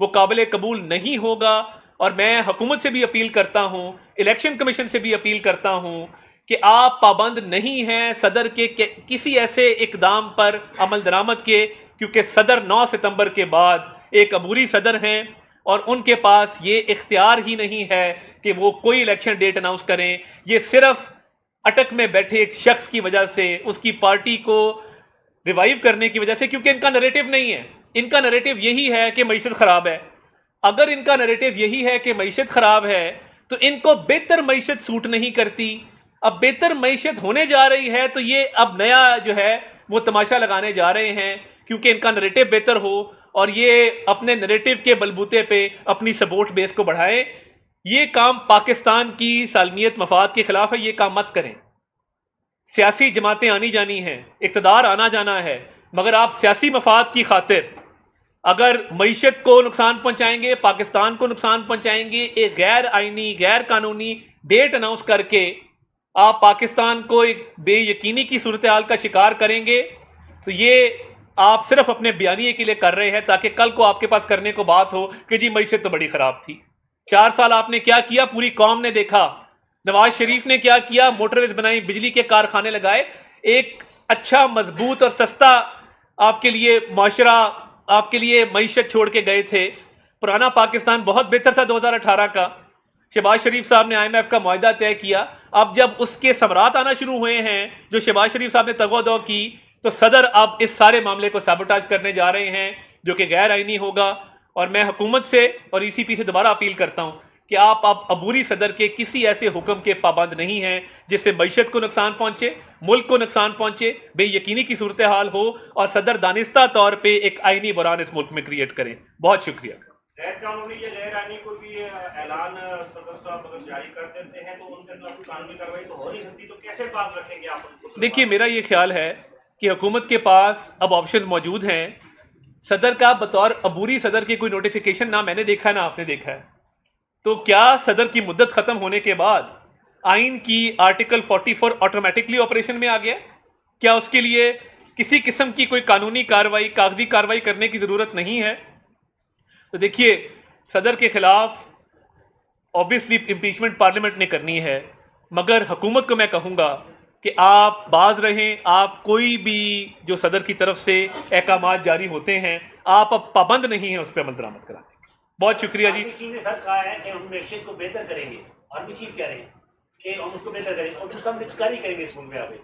वो काबिल कबूल नहीं होगा। और मैं हुकूमत से भी अपील करता हूं, इलेक्शन कमीशन से भी अपील करता हूं कि आप पाबंद नहीं हैं सदर के किसी ऐसे इकदाम पर अमल दरामद के, क्योंकि सदर 9 सितंबर के बाद एक अबूरी सदर हैं और उनके पास ये इख्तियार ही नहीं है कि वो कोई इलेक्शन डेट अनाउंस करें। ये सिर्फ अटक में बैठे एक शख्स की वजह से, उसकी पार्टी को रिवाइव करने की वजह से, क्योंकि इनका नैरेटिव नहीं है। इनका नैरेटिव यही है कि मईशत खराब है। अगर इनका नैरेटिव यही है कि मईशत खराब है तो इनको बेहतर मईशत सूट नहीं करती। अब बेहतर मईशत होने जा रही है तो ये अब नया जो है वो तमाशा लगाने जा रहे हैं, क्योंकि इनका नैरेटिव बेहतर हो और ये अपने नैरेटिव के बलबूते पे अपनी सपोर्ट बेस को बढ़ाएं। ये काम पाकिस्तान की सालमियत मफाद के खिलाफ है, ये काम मत करें। सियासी जमातें आनी जानी हैं, इक़्तिदार आना जाना है, मगर आप सियासी मफाद की खातिर अगर मईशत को नुकसान पहुंचाएंगे, पाकिस्तान को नुकसान पहुंचाएंगे, एक गैर आईनी गैर कानूनी डेट अनाउंस करके आप पाकिस्तान को एक बेयकीनी की सूरत हाल का शिकार करेंगे, तो ये आप सिर्फ अपने बयानिए के लिए कर रहे हैं ताकि कल को आपके पास करने को बात हो कि जी मईशत तो बड़ी खराब थी। 4 साल आपने क्या किया, पूरी कौम ने देखा। नवाज शरीफ ने क्या किया, मोटरवेज बनाई, बिजली के कारखाने लगाए, एक अच्छा मजबूत और सस्ता आपके लिए माशरा, आपके लिए मईशत छोड़ के गए थे। पुराना पाकिस्तान बहुत बेहतर था 2018 का। शहबाज शरीफ साहब ने IMF का मुआहदा तय किया। अब जब उसके समरात आना शुरू हुए हैं जो शहबाज शरीफ साहब ने तगोदो की, तो सदर अब इस सारे मामले को साबोटाज करने जा रहे हैं जो कि गैर आईनी होगा। और मैं हुकूमत से और ECP से दोबारा अपील करता हूं कि आप अब अबूरी सदर के किसी ऐसे हुक्म के पाबंद नहीं हैं जिससे मईशत को नुकसान पहुंचे, मुल्क को नुकसान पहुंचे, बेयकीनी की सूरत हाल हो और सदर दानिस्ता तौर पे एक आईनी बुरान इस मुल्क में क्रिएट करें। बहुत शुक्रिया। गैर कानूनी या गैर आईनी कोई भी ऐलान सदर साहब अगर जारी कर देते हैं तो उनके खिलाफ कानूनी कार्रवाई तो हो नहीं सकती, तो कैसे बात रखेंगे आप उनको? देखिए, मेरा ये ख्याल है कि हुकूमत के पास अब ऑप्शन मौजूद हैं। सदर का बतौर अबूरी सदर की कोई नोटिफिकेशन ना मैंने देखा ना आपने देखा है, तो क्या सदर की मुद्दत खत्म होने के बाद आइन की आर्टिकल 44 ऑटोमेटिकली ऑपरेशन में आ गया? क्या उसके लिए किसी किस्म की कोई कानूनी कार्रवाई, कागजी कार्रवाई करने की जरूरत नहीं है? तो देखिए, सदर के खिलाफ ऑब्वियसली इंपीचमेंट पार्लियामेंट ने करनी है, मगर हुकूमत को मैं कहूंगा कि आप बाज रहें। आप कोई भी जो सदर की तरफ से अहकामात जारी होते हैं, आप अब पाबंद नहीं है उस पर अमल दरामद कराने। बहुत शुक्रिया जी। आर्मी चीफ ने सर कहा है कि हम मैशत को बेहतर करेंगे। आर्मी चीफ कह रहे हैं कि हम उसको बेहतर करेंगे और दूसरा हम निचकारी करेंगे इस मुल्क में। आगे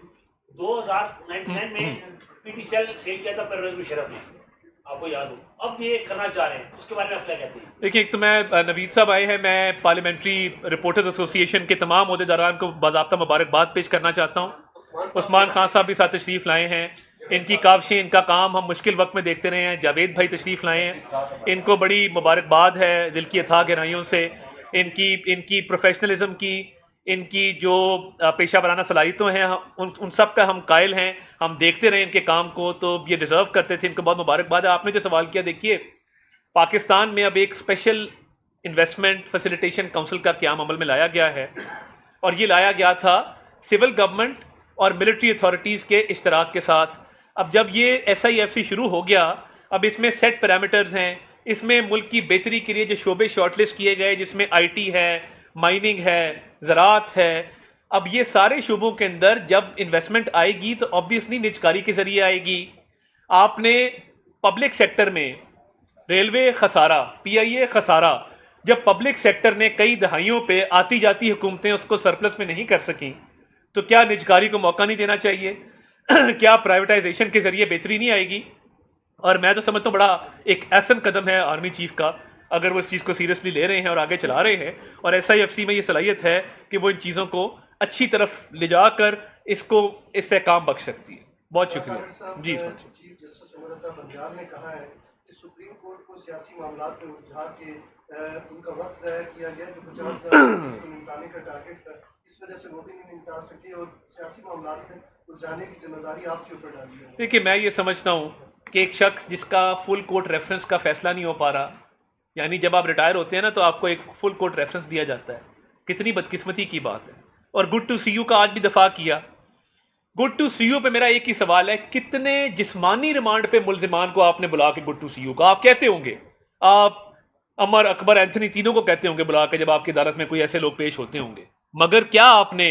2099 में PT सेल सेल किया था परवेज मुशर्रफ ने, आपको याद हो। अब ये करना चाह रहे हैं, उसके बारे में आप क्या कहते हैं? देखिए, एक तो मैं नवीद साहब आए हैं, मैं पार्लियामेंट्री रिपोर्टर्स एसोसिएशन के तमाम अहदेदारान को बाज़ाब्ता मुबारकबाद पेश करना चाहता हूँ। उस्मान खान साहब भी साथ तशरीफ लाए हैं। इनकी काविशें, इनका काम हम मुश्किल वक्त में देखते रहे हैं। जावेद भाई तशरीफ लाए हैं, इनको बड़ी मुबारकबाद है दिल की अथाह गहराइयों से। इनकी प्रोफेशनलिज्म की, इनकी जो पेशा वराना सलाहियतों हैं, उन सब का हम कायल हैं। हम देखते रहे इनके काम को, तो ये डिजर्व करते थे। इनको बहुत मुबारकबाद है। आपने जो सवाल किया, देखिए पाकिस्तान में अब एक स्पेशल इन्वेस्टमेंट फैसिलिटेशन काउंसिल का क्याम अमल में लाया गया है, और ये लाया गया था सिविल गवर्नमेंट और मिलिट्री अथॉरिटीज़ के इश्तराक के साथ। अब जब ये SIFC शुरू हो गया, अब इसमें सेट पैरामीटर्स हैं। इसमें मुल्क की बेहतरी के लिए जो शोबे शॉर्टलिस्ट किए गए, जिसमें IT है, माइनिंग है, ज़राअत है, अब ये सारे शोबों के अंदर जब इन्वेस्टमेंट आएगी तो ऑब्वियसली निजकारी के जरिए आएगी। आपने पब्लिक सेक्टर में रेलवे खसारा, PIA खसारा, जब पब्लिक सेक्टर ने कई दहाइयों पे आती जाती हुकूमतें उसको सरप्लस में नहीं कर सकी, तो क्या निजकारी को मौका नहीं देना चाहिए? क्या प्राइवेटाइजेशन के जरिए बेहतरी नहीं आएगी? और मैं तो समझता हूँ बड़ा एक ऐसा कदम है आर्मी चीफ का, अगर वो इस चीज़ को सीरियसली ले रहे हैं और आगे चला रहे हैं, और SIFC में ये सलाहियत है कि वो इन चीज़ों को अच्छी तरफ ले जाकर इसको इस्तेहकाम बख्श सकती है। बहुत शुक्रिया जी। चीफ जस्टिस उमर बंजाल ने कहा है कि सुप्रीम कोर्ट को सियासी मामलात में उलझा के उनका वक्त ज़ाया किया गया, जो 50,000 को निपटाने का टारगेट था, इस वजह से वोटिंग नहीं निपटा सके और सियासी मामलात में उलझाने की जिम्मेदारी आपके ऊपर डाली है। देखिए, मैं ये समझता हूँ कि एक शख्स जिसका फुल कोर्ट रेफरेंस का फैसला नहीं हो पा रहा, यानी जब आप रिटायर होते हैं ना तो आपको एक फुल कोर्ट रेफरेंस दिया जाता है, कितनी बदकिस्मती की बात है। और गुड टू सी यू का आज भी दफा किया। गुड टू सी यू पे मेरा एक ही सवाल है, कितने जिस्मानी रिमांड पे मुलजिमान को आपने बुला के गुड टू सी यू का? आप कहते होंगे, आप अमर, अकबर, एंथनी, तीनों को कहते होंगे बुला के जब आपकी अदालत में कोई ऐसे लोग पेश होते होंगे। मगर क्या आपने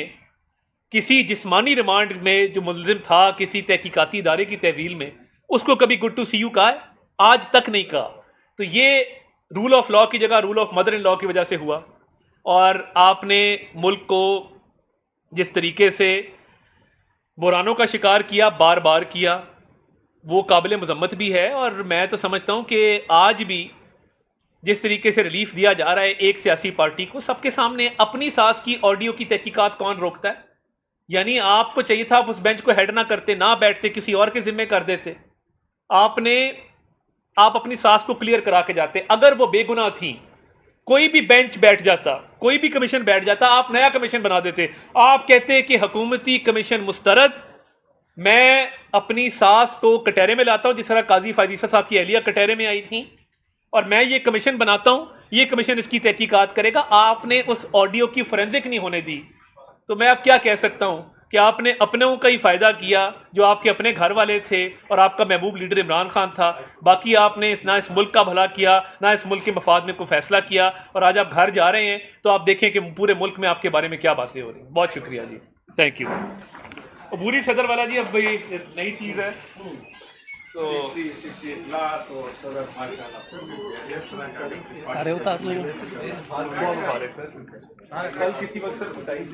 किसी जिस्मानी रिमांड में जो मुलजिम था किसी तहकीकाती इदारे की तहवील में, उसको कभी गुड टू सी यू कहा है? आज तक नहीं कहा। तो ये रूल ऑफ लॉ की जगह rule of mother in law की वजह से हुआ। और आपने मुल्क को जिस तरीके से बुरानों का शिकार किया, बार बार किया, वो काबिल मजम्मत भी है। और मैं तो समझता हूं कि आज भी जिस तरीके से रिलीफ दिया जा रहा है एक सियासी पार्टी को, सबके सामने अपनी सास की ऑडियो की तहकीकात कौन रोकता है? यानी आपको चाहिए था आप उस बेंच को हेड ना करते, ना बैठते, किसी और के जिम्मे कर देते। आप अपनी सास को क्लियर करा के जाते। अगर वो बेगुनाह थी, कोई भी बेंच बैठ जाता, कोई भी कमीशन बैठ जाता, आप नया कमीशन बना देते। आप कहते कि हुकूमती कमीशन मुस्तरद, मैं अपनी सास को कटहरे में लाता हूं जिस तरह काजी फायदीसा साहब की अहलिया कटहरे में आई थी, और मैं ये कमीशन बनाता हूं, ये कमीशन इसकी तहकीकात करेगा। आपने उस ऑडियो की फोरेंसिक नहीं होने दी। तो मैं अब क्या कह सकता हूं कि आपने अपनों का ही फायदा किया, जो आपके अपने घर वाले थे और आपका महबूब लीडर इमरान खान था। बाकी आपने ना इस मुल्क का भला किया, ना इस मुल्क के मफाद में कोई फैसला किया। और आज आप घर जा रहे हैं तो आप देखें कि पूरे मुल्क में आपके बारे में क्या बातें हो रही हैं। बहुत शुक्रिया जी, थैंक यू। अबूरी सदर वाला जी, अब भाई नई चीज है तो अरे उतार लो कल किसी वक्त सर बताइए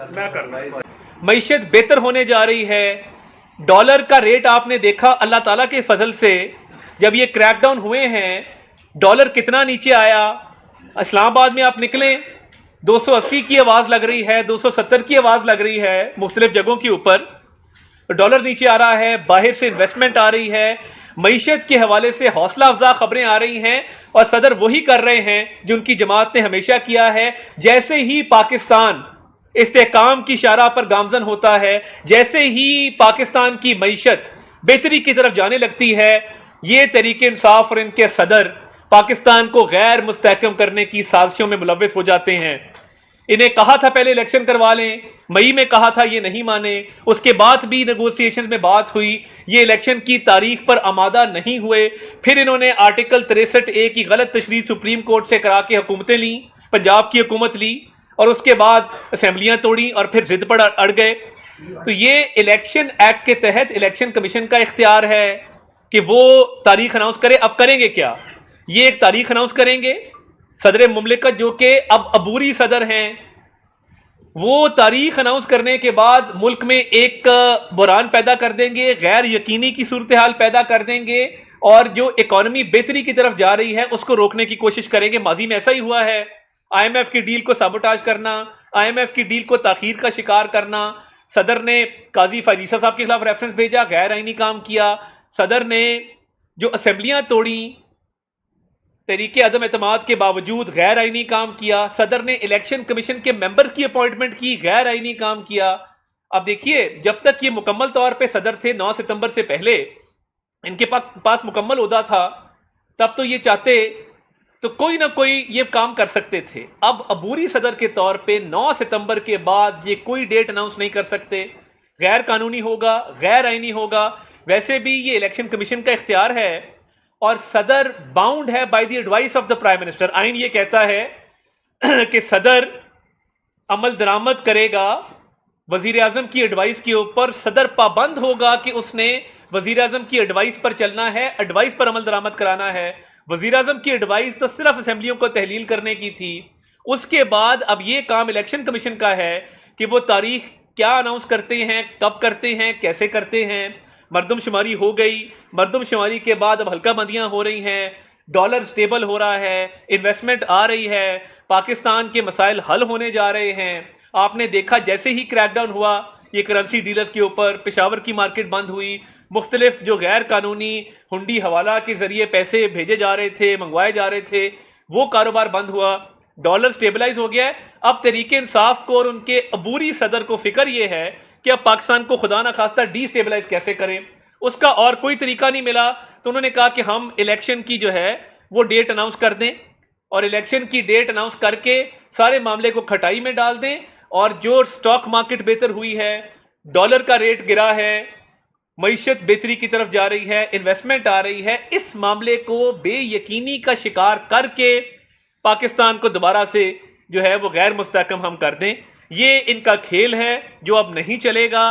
मैं कर रहा हूं। मईशत बेहतर होने जा रही है। डॉलर का रेट आपने देखा, अल्लाह ताला के फजल से जब ये क्रैकडाउन हुए हैं, डॉलर कितना नीचे आया। इस्लामाबाद में आप निकलें, 280 की आवाज लग रही है, 270 की आवाज लग रही है मुख्तलिफ जगहों के ऊपर। डॉलर नीचे आ रहा है, बाहर से इन्वेस्टमेंट आ रही है, मईशत के हवाले से हौसला अफजा खबरें आ रही हैं। और सदर वही कर रहे हैं जो उनकी जमात ने हमेशा किया है। जैसे ही पाकिस्तान इस्तेहकाम की शारा पर गामजन होता है, जैसे ही पाकिस्तान की मईशत बेहतरी की तरफ जाने लगती है, ये तहरीक इंसाफ और इनके सदर पाकिस्तान को गैर मुस्तहकम करने की साजिशों में मुलव्वस हो जाते हैं। इन्हें कहा था पहले इलेक्शन करवा लें, मई में कहा था, ये नहीं माने। उसके बाद भी नेगोशिएशन में बात हुई, ये इलेक्शन की तारीख पर आमादा नहीं हुए। फिर इन्होंने आर्टिकल 63A की गलत तशरीह सुप्रीम कोर्ट से करा के हुकूमतें ली, पंजाब की हुकूमत ली, और उसके बाद असेंबलियां तोड़ी और फिर जिद पर अड़ गए। तो ये इलेक्शन एक्ट के तहत इलेक्शन कमीशन का इख्तियार है कि वो तारीख अनाउंस करे। अब करेंगे क्या? ये एक तारीख अनाउंस करेंगे। सदर मुमलिकत जो कि अब अबूरी सदर हैं, वो तारीख अनाउंस करने के बाद मुल्क में एक बुरान पैदा कर देंगे, गैर यकीनी की सूरत हाल पैदा कर देंगे, और जो इकॉनमी बेहतरी की तरफ जा रही है उसको रोकने की कोशिश करेंगे। माजी में ऐसा ही हुआ है। IMF की डील को साबोटाज करना, IMF की डील को ताखीर का शिकार करना। सदर ने काजी फायदीसा साहब के खिलाफ रेफरेंस भेजा, गैर आईनी काम किया। सदर ने जो असेंबलियां तोड़ी, तरीके अदम एतमाद के बावजूद गैर आईनी काम किया। सदर ने इलेक्शन कमीशन के मेंबर की अपॉइंटमेंट की, गैर आईनी काम किया। अब देखिए, जब तक ये मुकम्मल तौर पे सदर थे, 9 सितंबर से पहले इनके पास मुकम्मल ओहदा था, तब तो ये चाहते तो कोई ना कोई ये काम कर सकते थे। अब अबूरी सदर के तौर पे 9 सितंबर के बाद ये कोई डेट अनाउंस नहीं कर सकते। गैर कानूनी होगा, गैर आईनी होगा। वैसे भी ये इलेक्शन कमीशन का इख्तियार है और सदर बाउंड है by the advice of the prime minister. आइन ये कहता है कि सदर अमल दरामद करेगा वजीर आजम की एडवाइस के ऊपर। सदर पाबंद होगा कि उसने वजीर आजम की एडवाइस पर चलना है, एडवाइस पर अमल दरामद कराना है। वजीर आजम की एडवाइस तो सिर्फ असेंबलियों को तहलील करने की थी। उसके बाद अब यह काम इलेक्शन कमीशन का है कि वो तारीख क्या अनाउंस करते हैं, कब करते हैं, कैसे करते हैं। मरदमशुमारी हो गई, मरदमशुमारी के बाद अब हल्का बंदियां हो रही हैं, डॉलर स्टेबल हो रहा है, इन्वेस्टमेंट आ रही है, पाकिस्तान के मसाइल हल होने जा रहे हैं। आपने देखा जैसे ही क्रैकडाउन हुआ ये करेंसी डीलर्स के ऊपर, पेशावर की मार्केट बंद हुई, मुख्तलिफ जो गैर कानूनी हुंडी हवाला के जरिए पैसे भेजे जा रहे थे, मंगवाए जा रहे थे, वो कारोबार बंद हुआ, डॉलर स्टेबलाइज हो गया है। अब तरीके इंसाफ को और उनके अबूरी सदर को फिक्र यह है कि अब पाकिस्तान को खुदा ना खास्ता डीस्टेबलाइज कैसे करें। उसका और कोई तरीका नहीं मिला, तो उन्होंने कहा कि हम इलेक्शन की जो है वो डेट अनाउंस कर दें, और इलेक्शन की डेट अनाउंस करके सारे मामले को खटाई में डाल दें। और जो स्टॉक मार्केट बेहतर हुई है, डॉलर का रेट गिरा है, मईशत बेहतरी की तरफ जा रही है, इन्वेस्टमेंट आ रही है, इस मामले को बेयकीनी का शिकार करके पाकिस्तान को दोबारा से जो है वो गैर मुस्तहकम हम कर दें। ये इनका खेल है जो अब नहीं चलेगा।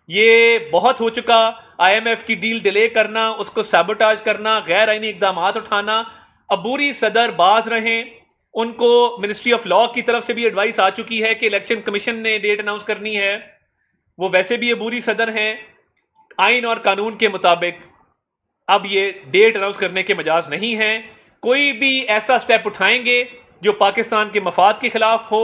ये बहुत हो चुका। IMF की डील डिले करना, उसको सैबोटाज करना, गैर आईनी इकदाम उठाना। अबूरी सदर बाज रहें। उनको मिनिस्ट्री ऑफ लॉ की तरफ से भी एडवाइस आ चुकी है कि इलेक्शन कमीशन ने डेट अनाउंस करनी है। वो वैसे भी अबूरी सदर हैं। आइन और कानून के मुताबिक अब ये डेट अनाउंस करने के मजाज नहीं है। कोई भी ऐसा स्टेप उठाएंगे जो पाकिस्तान के मफाद के खिलाफ हो,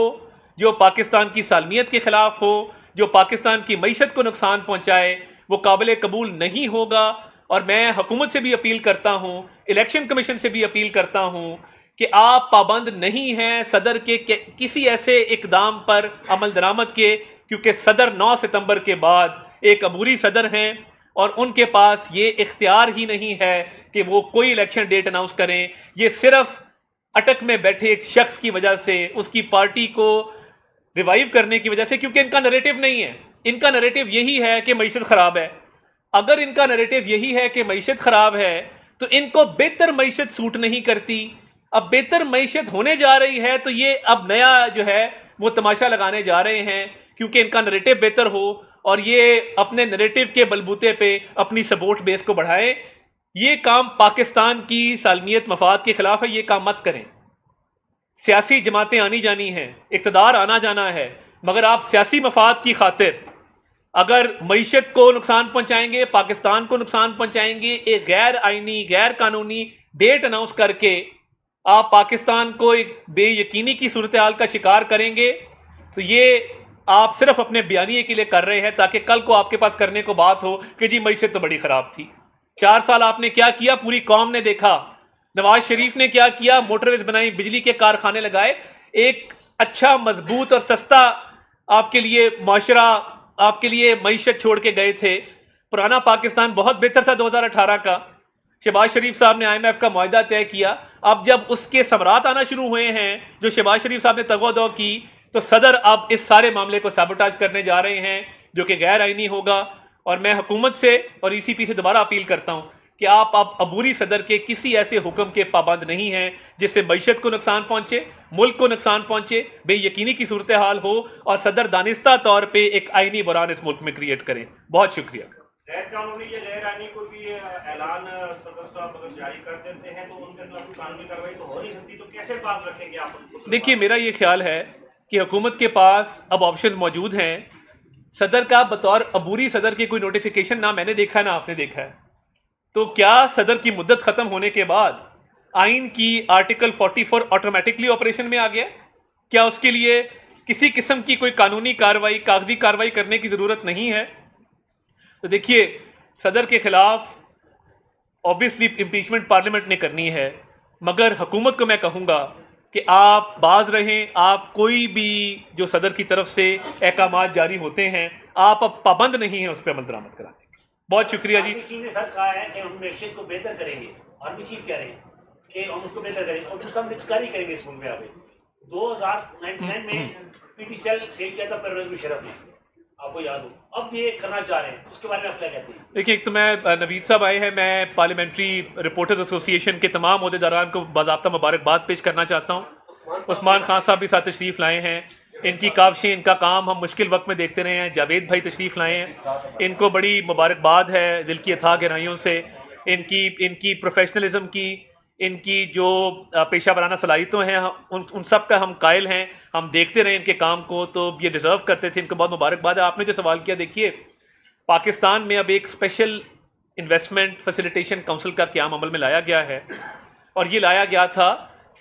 जो पाकिस्तान की सालमियत के खिलाफ हो, जो पाकिस्तान की मईशत को नुकसान पहुंचाए, वो काबिल कबूल नहीं होगा। और मैं हुकूमत से भी अपील करता हूं, इलेक्शन कमीशन से भी अपील करता हूं कि आप पाबंद नहीं हैं सदर के किसी ऐसे इकदाम पर अमल दरामद के, क्योंकि सदर 9 सितंबर के बाद एक अबूरी सदर हैं और उनके पास ये इख्तियार ही नहीं है कि वो कोई इलेक्शन डेट अनाउंस करें। ये सिर्फ अटक में बैठे एक शख्स की वजह से, उसकी पार्टी को रिवाइव करने की वजह से, क्योंकि इनका नैरेटिव नहीं है। इनका नैरेटिव यही है कि मईशत खराब है। अगर इनका नैरेटिव यही है कि मईशत खराब है तो इनको बेहतर मईशत सूट नहीं करती। अब बेहतर मईशत होने जा रही है तो ये अब नया जो है वो तमाशा लगाने जा रहे हैं, क्योंकि इनका नैरेटिव बेहतर हो और ये अपने नैरेटिव के बलबूते पे अपनी सपोर्ट बेस को बढ़ाएं। ये काम पाकिस्तान की सालमियत मफाद के खिलाफ है। ये काम मत करें। सियासी जमातें आनी जानी हैं, इक़्तिदार आना जाना है, मगर आप सियासी मफाद की खातिर अगर मईशत को नुकसान पहुंचाएंगे, पाकिस्तान को नुकसान पहुंचाएंगे, एक गैर आईनी गैर कानूनी डेट अनाउंस करके आप पाकिस्तान को एक बेयकीनी की सूरत हाल का शिकार करेंगे, तो ये आप सिर्फ अपने बयानिए के लिए कर रहे हैं ताकि कल को आपके पास करने को बात हो कि जी मईशत तो बड़ी खराब थी। 4 साल आपने क्या किया, पूरी कौम ने देखा। नवाज शरीफ ने क्या किया, मोटरवेज बनाई, बिजली के कारखाने लगाए, एक अच्छा मजबूत और सस्ता आपके लिए माशरा, आपके लिए मईशत छोड़ के गए थे। पुराना पाकिस्तान बहुत बेहतर था 2018 का। शहबाज शरीफ साहब ने IMF का मुआहदा तय किया। अब जब उसके समरात आना शुरू हुए हैं, जो शहबाज शरीफ साहब ने तगोदो की, तो सदर अब इस सारे मामले को सैबोटाज करने जा रहे हैं, जो कि गैर आईनी होगा। और मैं हुकूमत से और ECP से दोबारा अपील करता हूं कि आप अब अबूरी सदर के किसी ऐसे हुक्म के पाबंद नहीं हैं जिससे मईशत को नुकसान पहुंचे, मुल्क को नुकसान पहुंचे, बेयकीनी की सूरत हाल हो और सदर दानिस्ता तौर पे एक आईनी बुरान इस मुल्क में क्रिएट करें। बहुत शुक्रिया। गैर कानूनी या गैर आईनी कोई भी ऐलान सदर साहब अगर जारी कर देते हैं तो उनके खिलाफ कानूनी कार्रवाई तो हो नहीं सकती, तो कैसे बात रखेंगे आप उनको? देखिए, मेरा ये ख्याल है कि हुकूमत के पास अब ऑप्शन मौजूद हैं। सदर का बतौर अबूरी सदर की कोई नोटिफिकेशन ना मैंने देखा है ना आपने देखा है। तो क्या सदर की मुद्दत खत्म होने के बाद आइन की आर्टिकल 44 ऑटोमेटिकली ऑपरेशन में आ गया? क्या उसके लिए किसी किस्म की कोई कानूनी कार्रवाई, कागजी कार्रवाई करने की जरूरत नहीं है? तो देखिए, सदर के खिलाफ ऑब्वियसली इंपीचमेंट पार्लियामेंट ने करनी है, मगर हुकूमत को मैं कहूंगा कि आप बाज रहें। आप कोई भी जो सदर की तरफ से अहकामात जारी होते हैं, आप अब पाबंद नहीं है उस पर अमल दरामद कराने के। बहुत शुक्रिया जी। आर्मी चीफ ने सर कहा है कि हम मैशेट को बेहतर करेंगे। आर्मी चीफ कह रहे हैं कि हम उसको बेहतर करेंगे और दूसरा हम निचकारी करेंगे इस मुल्क में। आगे 2099 में पीटी सेल किया था परवेज मुशर्रफ ने, आपको याद हो। अब ये करना चाह रहे हैं, उसके बारे में आप क्या कहते हैं? देखिए, एक तो मैं नवीद साहब आए हैं, मैं पार्लियामेंट्री रिपोर्टर्स एसोसिएशन के तमाम ओहदेदारान को बाज़ाब्ता मुबारकबाद पेश करना चाहता हूँ। उस्मान खान साहब भी साथ तशरीफ लाए हैं। इनकी काविशें, इनका काम हम मुश्किल वक्त में देखते रहे हैं। जावेद भाई तशरीफ लाए हैं, इनको बड़ी मुबारकबाद है दिल की अथाह गहराइयों से। इनकी प्रोफेशनलिज्म की, इनकी जो पेशा वराना सलाहियतों हैं, उन सब का हम कायल हैं। हम देखते रहे इनके काम को, तो ये डिजर्व करते थे। इनको बहुत मुबारकबाद है। आपने जो सवाल किया, देखिए, पाकिस्तान में अब एक स्पेशल इन्वेस्टमेंट फैसिलिटेशन काउंसिल का क़याम अमल में लाया गया है, और ये लाया गया था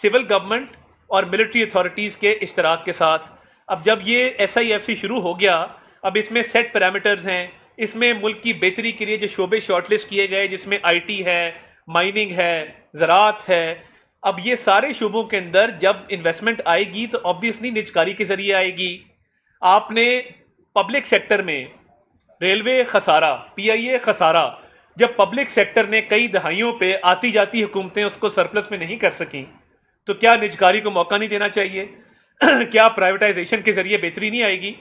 सिविल गवर्नमेंट और मिलिट्री अथॉरिटीज़ के इश्तराक के साथ। अब जब ये SIFC शुरू हो गया, अब इसमें सेट पैरामीटर्स हैं। इसमें मुल्क की बेहतरी के लिए जो शोबे शॉर्टलिस्ट किए गए, जिसमें IT है, माइनिंग है, ज़राअत है, अब ये सारे शोबों के अंदर जब इन्वेस्टमेंट आएगी तो ऑब्वियसली निजकारी के जरिए आएगी। आपने पब्लिक सेक्टर में रेलवे खसारा, PIA खसारा, जब पब्लिक सेक्टर ने कई दहाइयों पे आती जाती हुकूमतें उसको सरप्लस में नहीं कर सकी, तो क्या निजकारी को मौका नहीं देना चाहिए? क्या प्राइवेटाइजेशन के जरिए बेहतरी नहीं आएगी?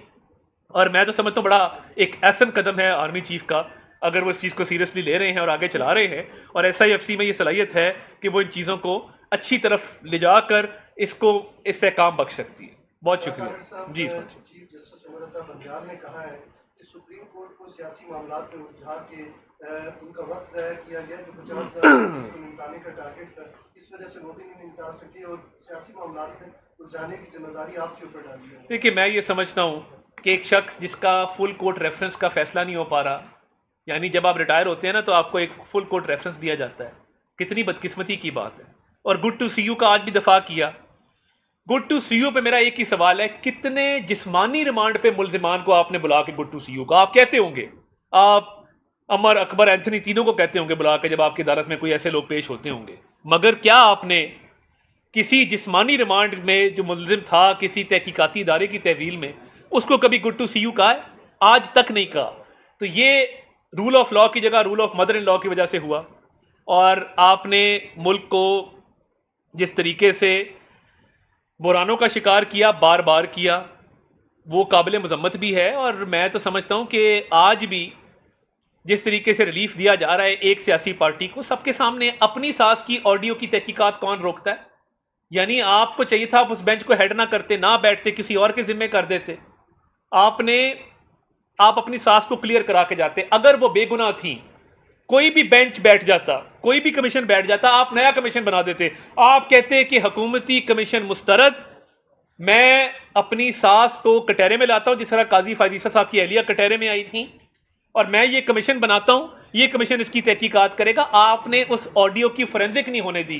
और मैं तो समझता हूं बड़ा एक अहसन कदम है आर्मी चीफ का अगर वो इस चीज़ को सीरियसली ले रहे हैं और आगे चला रहे हैं, और SIFC में ये सलाहियत है कि वो इन चीज़ों को अच्छी तरफ ले जाकर इसको इस्तेहकाम बख्श सकती है। बहुत शुक्रिया जी। चीफ जस्टिस उमर अता बंजार ने कहा है कि सुप्रीम कोर्ट को सियासी मामलात में उलझा के उनका वक्त ज़ाया किया गया जो 50,000 को निपटाने का टारगेट था, इस वजह से वोटिंग नहीं निपटा सके और सियासी मामलात में उलझाने की जिम्मेदारी आपके ऊपर डाली है। देखिए, मैं ये समझता हूँ कि एक शख्स जिसका फुल कोर्ट रेफरेंस का फैसला नहीं हो पा रहा, यानी जब आप रिटायर होते हैं ना तो आपको एक फुल कोर्ट रेफरेंस दिया जाता है, कितनी बदकिस्मती की बात है। और गुड टू सी यू का आज भी दफा किया। गुड टू सी यू पे मेरा एक ही सवाल है, कितने जिस्मानी रिमांड पे मुलजिमान को आपने बुला के गुड टू सी यू का? आप कहते होंगे, आप अमर, अकबर, एंथनी तीनों को कहते होंगे बुला के जब आपकी अदालत में कोई ऐसे लोग पेश होते होंगे, मगर क्या आपने किसी जिस्मानी रिमांड में जो मुलजिम था किसी तहकीकाती इदारे की तहवील में, उसको कभी गुड टू सी यू कहा है? आज तक नहीं कहा। तो ये रूल ऑफ लॉ की जगह rule of mother in law की वजह से हुआ। और आपने मुल्क को जिस तरीके से बुरानों का शिकार किया, बार बार किया, वो काबिल मजम्मत भी है। और मैं तो समझता हूं कि आज भी जिस तरीके से रिलीफ दिया जा रहा है एक सियासी पार्टी को, सबके सामने अपनी सास की ऑडियो की तहकीकात कौन रोकता है? यानी आपको चाहिए था आप उस बेंच को हेड ना करते, ना बैठते, किसी और के जिम्मे कर देते। आप अपनी सास को क्लियर करा के जाते। अगर वो बेगुनाह थी, कोई भी बेंच बैठ जाता, कोई भी कमीशन बैठ जाता, आप नया कमीशन बना देते। आप कहते कि हुकूमती कमीशन मुस्तरद, मैं अपनी सास को कटहरे में लाता हूं जिस तरह काजी फायदीसा साहब की अहलिया कटहरे में आई थी, और मैं ये कमीशन बनाता हूं, ये कमीशन इसकी तहकीकात करेगा। आपने उस ऑडियो की फोरेंसिक नहीं होने दी।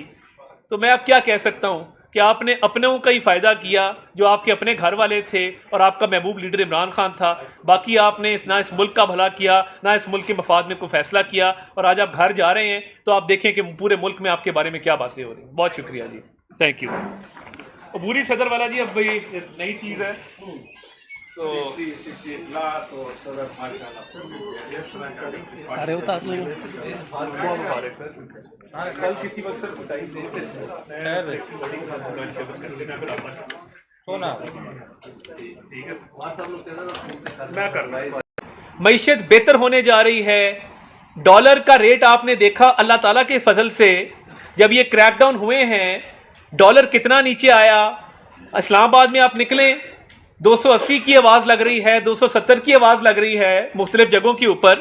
तो मैं अब क्या कह सकता हूं कि आपने अपनों का ही फायदा किया, जो आपके अपने घर वाले थे और आपका महबूब लीडर इमरान खान था। बाकी आपने ना इस मुल्क का भला किया, ना इस मुल्क के मफाद में कोई फैसला किया। और आज आप घर जा रहे हैं तो आप देखें कि पूरे मुल्क में आपके बारे में क्या बातें हो रही हैं। बहुत शुक्रिया जी, थैंक यू। अबूरी सदर वाला जी, अब भाई नई चीज़ है तो अरे होता कल किसी वक्त सर बताइए मैं कर रहा। मईशत बेहतर होने जा रही है। डॉलर का रेट आपने देखा, अल्लाह ताला के फजल से जब ये क्रैकडाउन हुए हैं, डॉलर कितना नीचे आया। इस्लामाबाद में आप निकले, 280 की आवाज लग रही है, 270 की आवाज लग रही है मुख्तलिफ जगहों के ऊपर।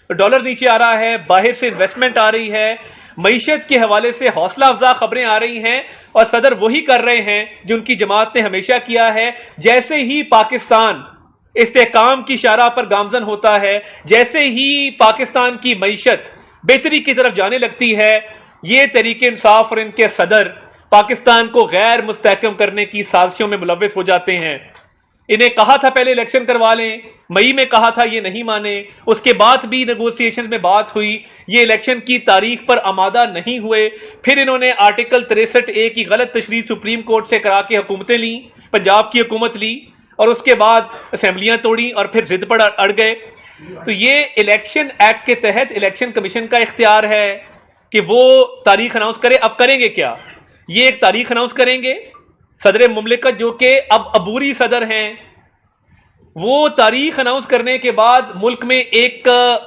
डॉलर नीचे आ रहा है, बाहर से इन्वेस्टमेंट आ रही है, मईशत के हवाले से हौसला अफजा खबरें आ रही हैं। और सदर वही कर रहे हैं जो उनकी जमात ने हमेशा किया है। जैसे ही पाकिस्तान इस्तेहकाम की शारा पर गामजन होता है, जैसे ही पाकिस्तान की मईशत बेहतरी की तरफ जाने लगती है, ये तहरीक इंसाफ और इनके सदर पाकिस्तान को गैर मुस्तहकम करने की साजिशों में मुलव्वस हो जाते हैं। इन्हें कहा था पहले इलेक्शन करवा लें, मई में कहा था, ये नहीं माने। उसके बाद भी नेगोशिएशन में बात हुई, ये इलेक्शन की तारीख पर आमादा नहीं हुए। फिर इन्होंने आर्टिकल 63A की गलत तशरीह सुप्रीम कोर्ट से करा के हुकूमतें ली, पंजाब की हुकूमत ली, और उसके बाद असेंबलियां तोड़ी और फिर जिद पर अड़ गए। तो ये इलेक्शन एक्ट के तहत इलेक्शन कमीशन का इख्तियार है कि वो तारीख अनाउंस करे। अब करेंगे क्या? ये एक तारीख अनाउंस करेंगे। सदर मुमलिकत जो कि अब अबूरी सदर हैं, वो तारीख अनाउंस करने के बाद मुल्क में एक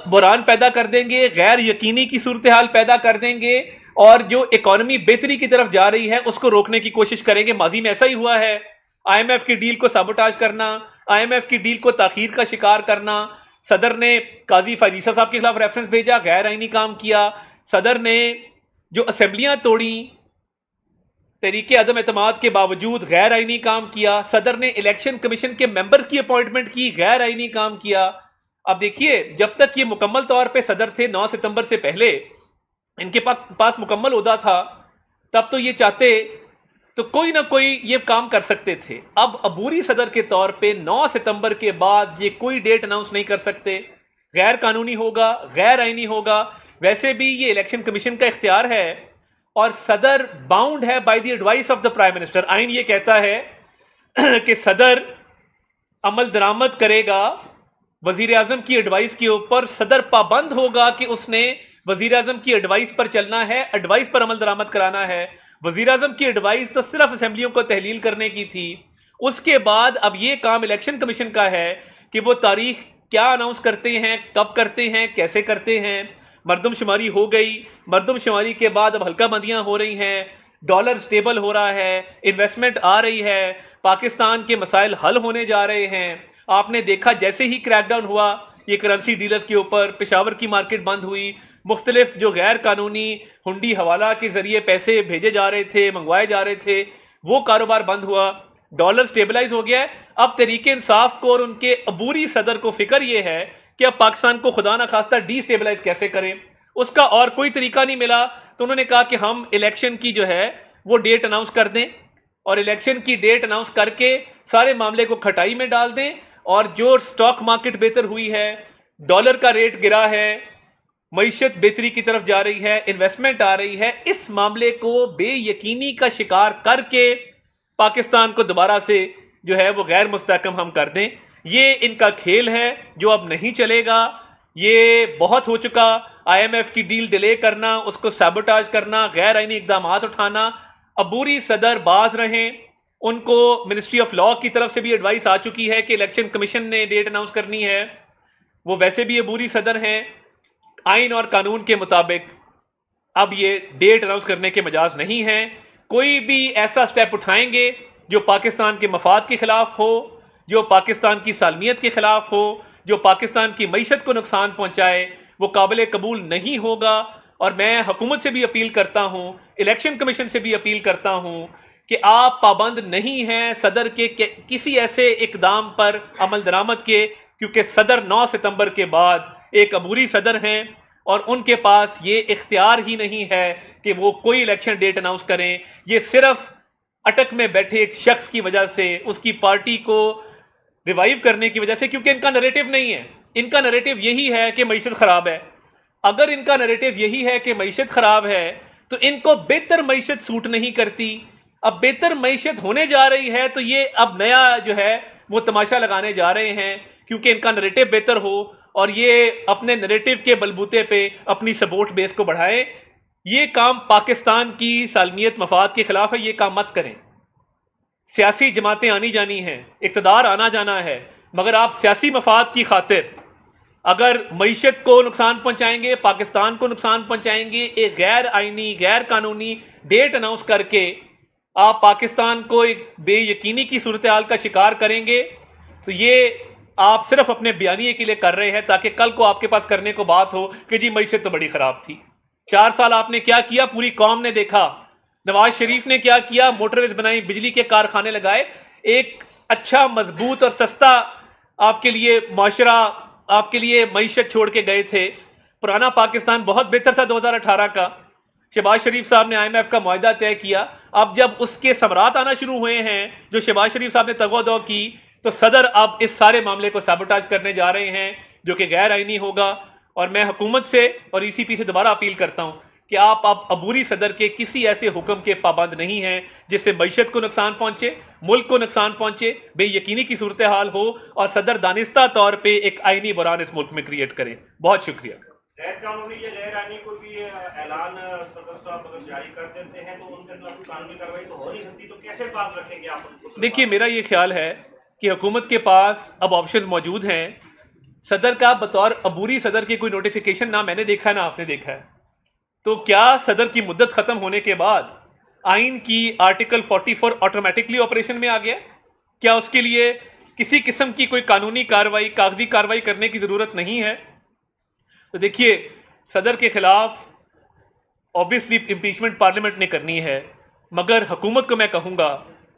बुरान पैदा कर देंगे, गैर यकीनी की सूरत हाल पैदा कर देंगे, और जो इकॉनमी बेहतरी की तरफ जा रही है उसको रोकने की कोशिश करेंगे। माजी में ऐसा ही हुआ है। IMF की डील को साबोटाज करना, IMF की डील को ताखीर का शिकार करना। सदर ने काजी फायदीसा साहब के खिलाफ रेफरेंस भेजा, गैर आईनी काम किया। सदर ने जो असेंबलियां तोड़ी, तरीके अदम एतमाद के बावजूद गैर आईनी काम किया। सदर ने इलेक्शन कमीशन के मेंबर की अपॉइंटमेंट की, गैर आईनी काम किया। अब देखिए, जब तक ये मुकम्मल तौर पे सदर थे, 9 सितंबर से पहले इनके पास मुकम्मल ओहदा था, तब तो ये चाहते तो कोई ना कोई ये काम कर सकते थे। अब अबूरी सदर के तौर पे 9 सितंबर के बाद ये कोई डेट अनाउंस नहीं कर सकते। गैर कानूनी होगा, गैर आईनी होगा। वैसे भी ये इलेक्शन कमीशन का इख्तियार है और सदर बाउंड है by the advice of the prime minister. आइन ये कहता है कि सदर अमल दरामद करेगा वजीर आजम की एडवाइस के ऊपर। सदर पाबंद होगा कि उसने वजीर आजम की एडवाइस पर चलना है, एडवाइस पर अमल दरामद कराना है। वजीर आजम की एडवाइस तो सिर्फ असेंबलियों को तहलील करने की थी। उसके बाद अब यह काम इलेक्शन कमीशन का है कि वो तारीख क्या अनाउंस करते हैं, कब करते हैं, कैसे करते हैं। मरदमशुमारी हो गई, मरदमशुमारी के बाद अब हल्काबंदियां हो रही हैं, डॉलर स्टेबल हो रहा है, इन्वेस्टमेंट आ रही है, पाकिस्तान के मसाइल हल होने जा रहे हैं। आपने देखा जैसे ही क्रैकडाउन हुआ ये करेंसी डीलर्स के ऊपर, पेशावर की मार्केट बंद हुई, मुख्तलिफ जो गैर कानूनी हुंडी हवाला के जरिए पैसे भेजे जा रहे थे, मंगवाए जा रहे थे, वो कारोबार बंद हुआ, डॉलर स्टेबलाइज हो गया है। अब तहरीक इंसाफ को और उनके अबूरी सदर को फिक्र ये है कि अब पाकिस्तान को खुदा ना खास्ता डीस्टेबलाइज कैसे करें, उसका और कोई तरीका नहीं मिला। तो उन्होंने कहा कि हम इलेक्शन की जो है वो डेट अनाउंस कर दें और इलेक्शन की डेट अनाउंस करके सारे मामले को खटाई में डाल दें। और जो स्टॉक मार्केट बेहतर हुई है, डॉलर का रेट गिरा है, मईशत बेहतरी की तरफ जा रही है, इन्वेस्टमेंट आ रही है, इस मामले को बेयकीनी का शिकार करके पाकिस्तान को दोबारा से जो है वो गैर मुस्तहकम हम कर दें। ये इनका खेल है जो अब नहीं चलेगा। ये बहुत हो चुका। IMF की डील डिले करना, उसको सैबोटाज करना, गैर आईनी इकदाम उठाना। अबूरी सदर बाज रहें, उनको मिनिस्ट्री ऑफ लॉ की तरफ से भी एडवाइस आ चुकी है कि इलेक्शन कमीशन ने डेट अनाउंस करनी है। वो वैसे भी अबूरी सदर हैं, आइन और कानून के मुताबिक अब ये डेट अनाउंस करने के मजाज नहीं है। कोई भी ऐसा स्टेप उठाएंगे जो पाकिस्तान के मफाद के खिलाफ हो, जो पाकिस्तान की सालमियत के खिलाफ हो, जो पाकिस्तान की मईशत को नुकसान पहुंचाए, वो काबिल कबूल नहीं होगा। और मैं हुकूमत से भी अपील करता हूं, इलेक्शन कमीशन से भी अपील करता हूं कि आप पाबंद नहीं हैं सदर के किसी ऐसे इकदाम पर अमल दरामद के, क्योंकि सदर 9 सितंबर के बाद एक अबूरी सदर हैं और उनके पास ये इख्तियार ही नहीं है कि वो कोई इलेक्शन डेट अनाउंस करें। ये सिर्फ अटक में बैठे एक शख्स की वजह से, उसकी पार्टी को रिवाइव करने की वजह से, क्योंकि इनका नैरेटिव नहीं है। इनका नैरेटिव यही है कि मईशत खराब है। अगर इनका नैरेटिव यही है कि मईशत खराब है तो इनको बेहतर मईशत सूट नहीं करती। अब बेहतर मईशत होने जा रही है तो ये अब नया जो है वो तमाशा लगाने जा रहे हैं, क्योंकि इनका नैरेटिव बेहतर हो और ये अपने नैरेटिव के बलबूते पे अपनी सपोर्ट बेस को बढ़ाए। ये काम पाकिस्तान की सालमियत मफाद के खिलाफ है, ये काम मत करें। सियासी जमातें आनी जानी हैं, इक़्तिदार आना जाना है, मगर आप सियासी मफाद की खातिर अगर मईशत को नुकसान पहुंचाएंगे, पाकिस्तान को नुकसान पहुंचाएंगे, एक गैर आईनी गैर कानूनी डेट अनाउंस करके आप पाकिस्तान को एक बेयकीनी की सूरत हाल का शिकार करेंगे, तो ये आप सिर्फ अपने बयानिए के लिए कर रहे हैं ताकि कल को आपके पास करने को बात हो कि जी मईशत तो बड़ी खराब थी। 4 साल आपने क्या किया, पूरी कौम ने देखा। नवाज शरीफ ने क्या किया, मोटरवेज बनाई, बिजली के कारखाने लगाए, एक अच्छा मजबूत और सस्ता आपके लिए माशरा, आपके लिए मईशत छोड़ के गए थे। पुराना पाकिस्तान बहुत बेहतर था 2018 का। शहबाज शरीफ साहब ने IMF का मुआहदा तय किया। अब जब उसके सम्राट आना शुरू हुए हैं, जो शहबाज शरीफ साहब ने तगोदो की, तो सदर अब इस सारे मामले को सैबोटाज करने जा रहे हैं, जो कि गैर आईनी होगा। और मैं हुकूमत से और ECP से दोबारा अपील करता हूं कि आप अब अबूरी सदर के किसी ऐसे हुक्म के पाबंद नहीं हैं जिससे मईशत को नुकसान पहुंचे, मुल्क को नुकसान पहुंचे, बेयकीनी की सूरत हाल हो और सदर दानिस्ता तौर पे एक आईनी बुरान इस मुल्क में क्रिएट करें। बहुत शुक्रिया। गैर कानूनी या गैर आईनी कोई भी ऐलान सदर साहब अगर जारी कर देते हैं तो उनके खिलाफ कानूनी कार्रवाई तो हो नहीं सकती, तो कैसे बात रखेंगे आप उनको? देखिए, मेरा ये ख्याल है कि हुकूमत के पास अब ऑप्शन मौजूद हैं। सदर का बतौर अबूरी सदर की कोई नोटिफिकेशन ना मैंने देखा ना आपने देखा है। तो क्या सदर की मुद्दत खत्म होने के बाद आइन की आर्टिकल 44 ऑटोमेटिकली ऑपरेशन में आ गया? क्या उसके लिए किसी किस्म की कोई कानूनी कार्रवाई, कागजी कार्रवाई करने की जरूरत नहीं है? तो देखिए, सदर के खिलाफ ऑब्वियसली इंपीचमेंट पार्लियामेंट ने करनी है, मगर हुकूमत को मैं कहूंगा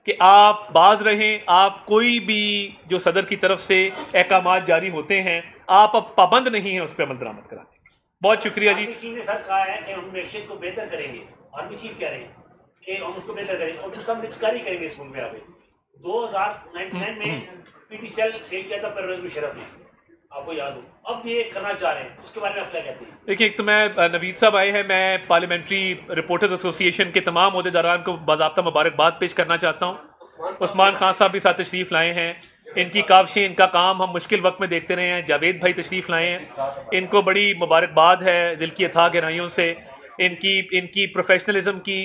कि आप बाज रहें। आप कोई भी जो सदर की तरफ से अहकामात जारी होते हैं, आप अब पाबंद नहीं है उस पर अमल दरामद कराने। बहुत शुक्रिया जी। आर्मी चीफ ने सर कहा है कि हम मिशन को बेहतर करेंगे। आर्मी चीफ कह रहे हैं कि हम उसको बेहतर करेंगे और दूसरा हम निचकारी करेंगे इस मुल्क में। आगे 2099 में PTCL सेल किया था परवेज मुशर्रफ ने, आपको याद हो। अब ये करना चाह रहे हैं, उसके बारे में आप क्या कहते हैं? देखिए, एक तो मैं नवीद साहब आए हैं, मैं पार्लियामेंट्री रिपोर्टर्स एसोसिएशन के तमाम ओहदेदारान को बाज़ाब्ता मुबारकबाद पेश करना चाहता हूँ। उस्मान खान साहब भी साथ तशरीफ लाए हैं। इनकी काविशें, इनका काम हम मुश्किल वक्त में देखते रहे हैं। जावेद भाई तशरीफ लाए हैं, इनको बड़ी मुबारकबाद है दिल की अथाह गहराइयों से, इनकी प्रोफेशनलिज्म की,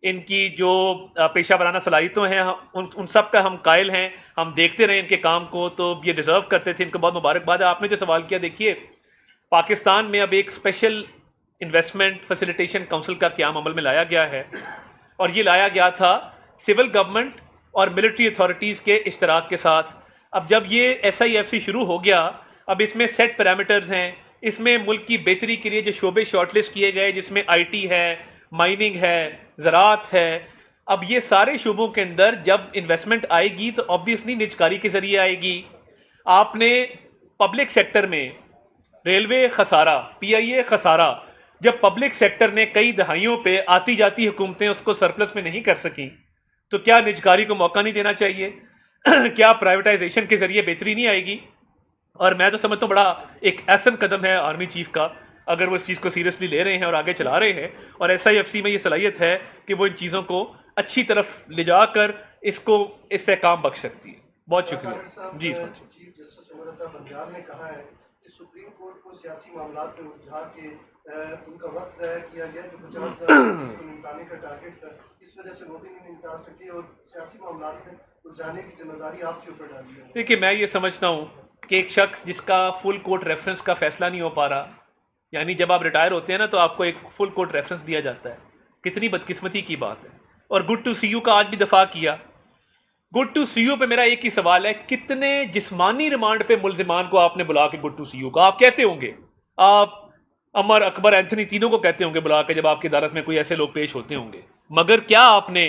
इनकी जो पेशा वराना सलाहियतों हैं उन सब का हम कायल हैं। हम देखते रहे इनके काम को, तो ये डिजर्व करते थे। इनको बहुत मुबारकबाद है। आपने जो सवाल किया, देखिए पाकिस्तान में अब एक स्पेशल इन्वेस्टमेंट फैसिलिटेशन काउंसिल का क्याम अमल में लाया गया है, और ये लाया गया था सिविल गवर्नमेंट और मिलिट्री अथॉरिटीज़ के इश्तराक के साथ। अब जब ये SIFC शुरू हो गया, अब इसमें सेट पैरामीटर्स हैं। इसमें मुल्क की बेहतरी के लिए जो शोबे शॉर्टलिस्ट किए गए, जिसमें IT है, माइनिंग है, ज़राअत है, अब ये सारे शोबों के अंदर जब इन्वेस्टमेंट आएगी तो ऑब्वियसली निजकारी के जरिए आएगी। आपने पब्लिक सेक्टर में रेलवे खसारा, PIA खसारा, जब पब्लिक सेक्टर ने कई दहाइयों पे आती जाती हुकूमतें उसको सरप्लस में नहीं कर सकी, तो क्या निजकारी को मौका नहीं देना चाहिए? क्या प्राइवेटाइजेशन के जरिए बेहतरी नहीं आएगी? और मैं तो समझता हूँ बड़ा एक ऐसा कदम है आर्मी चीफ का, अगर वो इस चीज़ को सीरियसली ले रहे हैं और आगे चला रहे हैं, और SIFC में ये सलाहियत है कि वो इन चीज़ों को अच्छी तरफ ले जाकर इसको इस्तेहकाम बख्श सकती है। बहुत शुक्रिया जी। चीफ जस्टिस उमर बंजाल ने कहा है कि सुप्रीम कोर्ट को सियासी मामलात में उलझा के उनका वक्त ज़ाया किया गया, जो 50,000 को निपटाने का टारगेट था, इस वजह से वोटिंग नहीं निपटा सके और सियासी मामलात में उलझाने की जिम्मेदारी आपके ऊपर डाली है। देखिए, मैं ये समझता हूँ कि एक शख्स जिसका फुल कोर्ट रेफरेंस का फैसला नहीं हो पा रहा, यानी जब आप रिटायर होते हैं ना तो आपको एक फुल कोर्ट रेफरेंस दिया जाता है, कितनी बदकिस्मती की बात है। और गुड टू सी यू का आज भी दफा किया। गुड टू सी यू पे मेरा एक ही सवाल है, कितने जिस्मानी रिमांड पे मुलजिमान को आपने बुला के गुड टू सी यू का? आप कहते होंगे, आप अमर, अकबर, एंथनी तीनों को कहते होंगे बुला के, जब आपकी अदालत में कोई ऐसे लोग पेश होते होंगे, मगर क्या आपने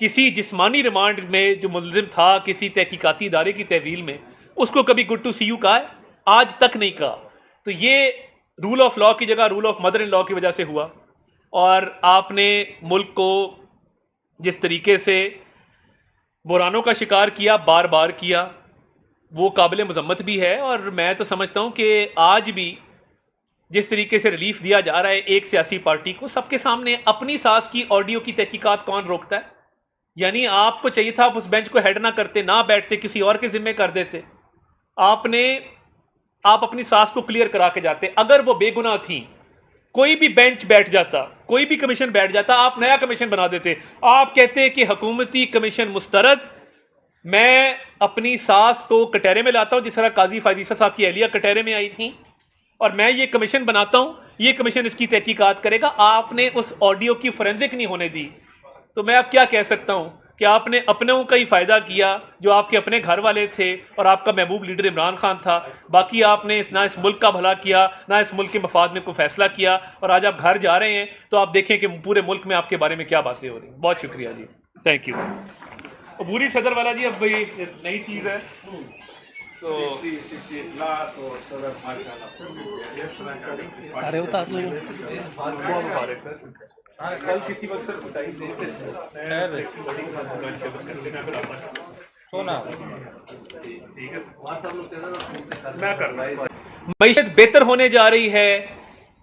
किसी जिस्मानी रिमांड में जो मुलजिम था किसी तहकीकाती इदारे की तहवील में, उसको कभी गुड टू सी यू कहा है? आज तक नहीं कहा। तो ये रूल ऑफ लॉ की जगह rule of mother in law की वजह से हुआ। और आपने मुल्क को जिस तरीके से बुरानों का शिकार किया, बार बार किया, वो काबिल मजम्मत भी है। और मैं तो समझता हूं कि आज भी जिस तरीके से रिलीफ दिया जा रहा है एक सियासी पार्टी को, सबके सामने अपनी सास की ऑडियो की तहकीकात कौन रोकता है? यानी आपको चाहिए था आप उस बेंच को हेड ना करते, ना बैठते, किसी और के जिम्मे कर देते। आप अपनी सास को क्लियर करा के जाते। अगर वो बेगुनाह थी, कोई भी बेंच बैठ जाता, कोई भी कमीशन बैठ जाता, आप नया कमीशन बना देते। आप कहते कि हुकूमती कमीशन मुस्तरद, मैं अपनी सास को कटहरे में लाता हूं, जिस तरह काजी फायदीसा साहब की अहलिया कटहरे में आई थी, और मैं ये कमीशन बनाता हूं, ये कमीशन इसकी तहकीकात करेगा। आपने उस ऑडियो की फोरेंसिक नहीं होने दी। तो मैं अब क्या कह सकता हूं कि आपने अपनों का ही फायदा किया, जो आपके अपने घर वाले थे और आपका महबूब लीडर इमरान खान था। बाकी आपने ना इस मुल्क का भला किया, ना इस मुल्क के मफाद में कोई फैसला किया। और आज आप घर जा रहे हैं तो आप देखें कि पूरे मुल्क में आपके बारे में क्या बातें हो रही हैं। बहुत शुक्रिया जी, थैंक यू। अबूरी सदर वाला जी, अब भाई नई चीज़ है तो अरे उतार लो कल किसी वक्त सर बताइए मैं कर रहा हूं। मईशत बेहतर होने जा रही है।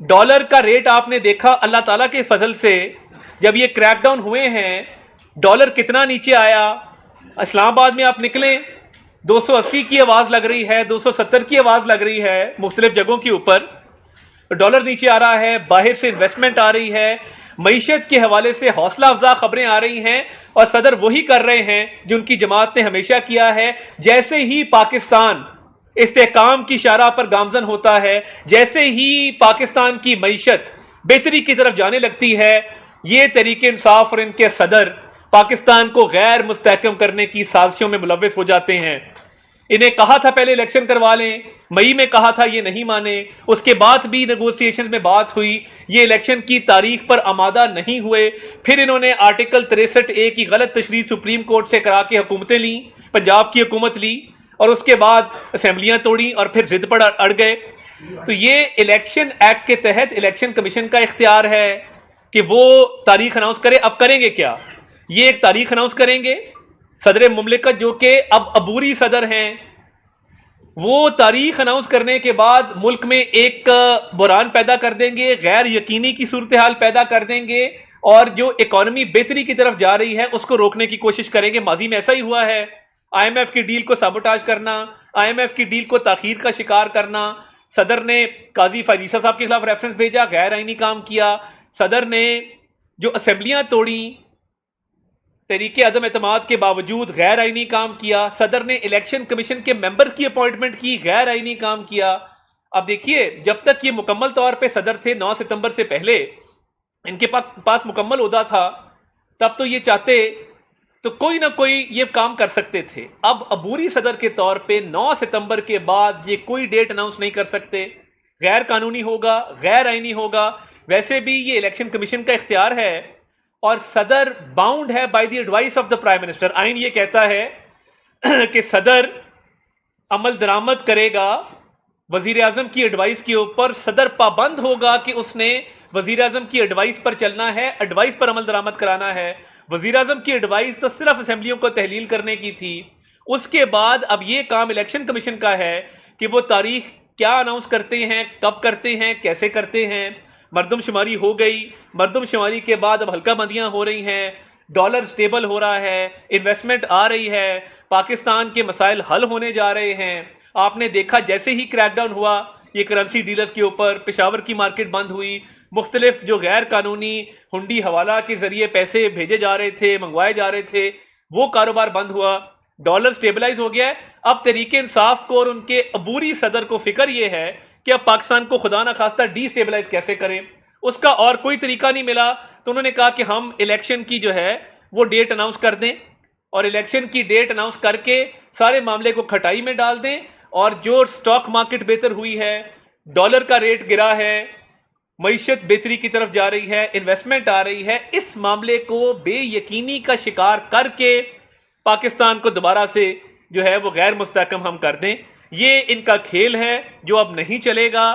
डॉलर का रेट आपने देखा, अल्लाह ताला के फजल से जब ये क्रैकडाउन हुए हैं, डॉलर कितना नीचे आया। इस्लामाबाद में आप निकले, 280 की आवाज लग रही है, 270 की आवाज लग रही है मुख्तलिफ जगहों के ऊपर। डॉलर नीचे आ रहा है, बाहर से इन्वेस्टमेंट आ रही है, मईशत के हवाले से हौसला अफजा खबरें आ रही हैं। और सदर वही कर रहे हैं जो उनकी जमात ने हमेशा किया है। जैसे ही पाकिस्तान इस्तेहकाम की शारा पर गामजन होता है, जैसे ही पाकिस्तान की मईशत बेहतरी की तरफ जाने लगती है, ये तरीके इंसाफ और इनके सदर पाकिस्तान को गैर मुस्तहकम करने की साजिशों में मुलव्वस हो जाते हैं। इन्हें कहा था पहले इलेक्शन करवा लें, मई में कहा था, ये नहीं माने। उसके बाद भी नेगोशिएशन में बात हुई, ये इलेक्शन की तारीख पर आमादा नहीं हुए। फिर इन्होंने आर्टिकल 63A की गलत तशरीह सुप्रीम कोर्ट से करा के हुकूमतें ली, पंजाब की हुकूमत ली, और उसके बाद असेंबलियां तोड़ी और फिर जिद पर अड़ गए। तो ये इलेक्शन एक्ट के तहत इलेक्शन कमीशन का इख्तियार है कि वो तारीख अनाउंस करे। अब करेंगे क्या? ये एक तारीख अनाउंस करेंगे। सदर मुमलिकत जो कि अब अबूरी सदर हैं, वो तारीख अनाउंस करने के बाद मुल्क में एक बुरान पैदा कर देंगे, गैर यकीनी की सूरत हाल पैदा कर देंगे, और जो इकॉनमी बेहतरी की तरफ जा रही है उसको रोकने की कोशिश करेंगे। माजी में ऐसा ही हुआ है। IMF की डील को साबोटाज करना, IMF की डील को ताखीर का शिकार करना। सदर ने काजी फायदीसा साहब के खिलाफ रेफरेंस भेजा, गैर आईनी काम किया। सदर ने जो असेंबलियां तोड़ी, तरीके अदम एतमाद के बावजूद गैर आईनी काम किया, सदर ने इलेक्शन कमीशन के मेंबर की अपॉइंटमेंट की, गैर आईनी काम किया। अब देखिए, जब तक ये मुकम्मल तौर पे सदर थे 9 सितंबर से पहले इनके पास मुकम्मल ओहदा था, तब तो ये चाहते तो कोई ना कोई ये काम कर सकते थे। अब अबूरी सदर के तौर पे 9 सितंबर के बाद ये कोई डेट अनाउंस नहीं कर सकते, गैर कानूनी होगा, गैर आईनी होगा। वैसे भी ये इलेक्शन कमीशन का इख्तियार है और सदर बाउंड है by the advice of the prime minister. आइन ये कहता है कि सदर अमल दरामद करेगा वजीर आजम की एडवाइस के ऊपर, सदर पाबंद होगा कि उसने वजीर आजम की एडवाइस पर चलना है, एडवाइस पर अमल दरामद कराना है। वजीर आजम की एडवाइस तो सिर्फ असेंबलियों को तहलील करने की थी। उसके बाद अब यह काम इलेक्शन कमीशन का है कि वो तारीख क्या अनाउंस करते हैं, कब करते हैं, कैसे करते हैं। मरदमशुमारी हो गई, मरदमशुमारी के बाद अब हल्काबंदियां हो रही हैं, डॉलर स्टेबल हो रहा है, इन्वेस्टमेंट आ रही है, पाकिस्तान के मसाइल हल होने जा रहे हैं। आपने देखा जैसे ही क्रैकडाउन हुआ ये करेंसी डीलर्स के ऊपर, पेशावर की मार्केट बंद हुई, मुख्तलिफ जो गैर कानूनी हुंडी हवाला के जरिए पैसे भेजे जा रहे थे, मंगवाए जा रहे थे, वो कारोबार बंद हुआ, डॉलर स्टेबलाइज हो गया है। अब तहरीके इंसाफ को और उनके अबूरी सदर को फिक्र ये है कि अब पाकिस्तान को खुदा ना खास्ता डीस्टेबलाइज कैसे करें, उसका और कोई तरीका नहीं मिला। तो उन्होंने कहा कि हम इलेक्शन की जो है वो डेट अनाउंस कर दें और इलेक्शन की डेट अनाउंस करके सारे मामले को खटाई में डाल दें। और जो स्टॉक मार्केट बेहतर हुई है, डॉलर का रेट गिरा है, मईशत बेहतरी की तरफ जा रही है, इन्वेस्टमेंट आ रही है, इस मामले को बेयकीनी का शिकार करके पाकिस्तान को दोबारा से जो है वो गैर मुस्तहकम हम कर दें। ये इनका खेल है जो अब नहीं चलेगा।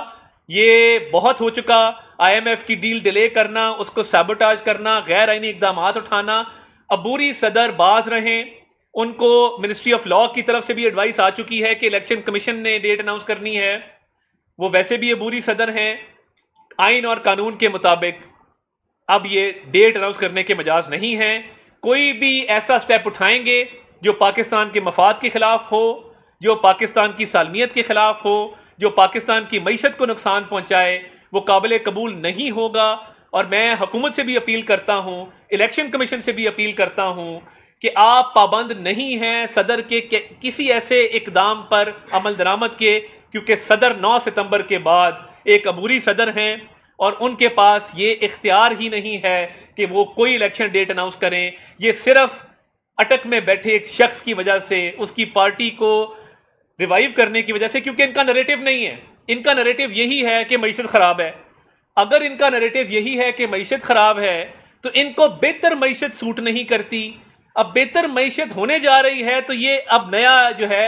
ये बहुत हो चुका, IMF की डील डिले करना, उसको सैबोटाज करना, गैर आईनी इकदाम उठाना। अबूरी सदर बाज रहें, उनको मिनिस्ट्री ऑफ लॉ की तरफ से भी एडवाइस आ चुकी है कि इलेक्शन कमीशन ने डेट अनाउंस करनी है। वो वैसे भी अबूरी सदर हैं, आइन और कानून के मुताबिक अब ये डेट अनाउंस करने के मजाज नहीं है। कोई भी ऐसा स्टेप उठाएंगे जो पाकिस्तान के मफाद के खिलाफ हो, जो पाकिस्तान की सालमियत के खिलाफ हो, जो पाकिस्तान की मईशत को नुकसान पहुंचाए, वो काबिल कबूल नहीं होगा। और मैं हुकूमत से भी अपील करता हूं, इलेक्शन कमीशन से भी अपील करता हूं कि आप पाबंद नहीं हैं सदर के किसी ऐसे इकदाम पर अमल दरामद के, क्योंकि सदर 9 सितंबर के बाद एक अबूरी सदर हैं और उनके पास ये इख्तियार ही नहीं है कि वो कोई इलेक्शन डेट अनाउंस करें। ये सिर्फ अटक में बैठे एक शख्स की वजह से, उसकी पार्टी को रिवाइव करने की वजह से, क्योंकि इनका नैरेटिव नहीं है। इनका नैरेटिव यही है कि मईशत खराब है। अगर इनका नैरेटिव यही है कि मईशत खराब है तो इनको बेहतर मईशत सूट नहीं करती। अब बेहतर मईशत होने जा रही है तो ये अब नया जो है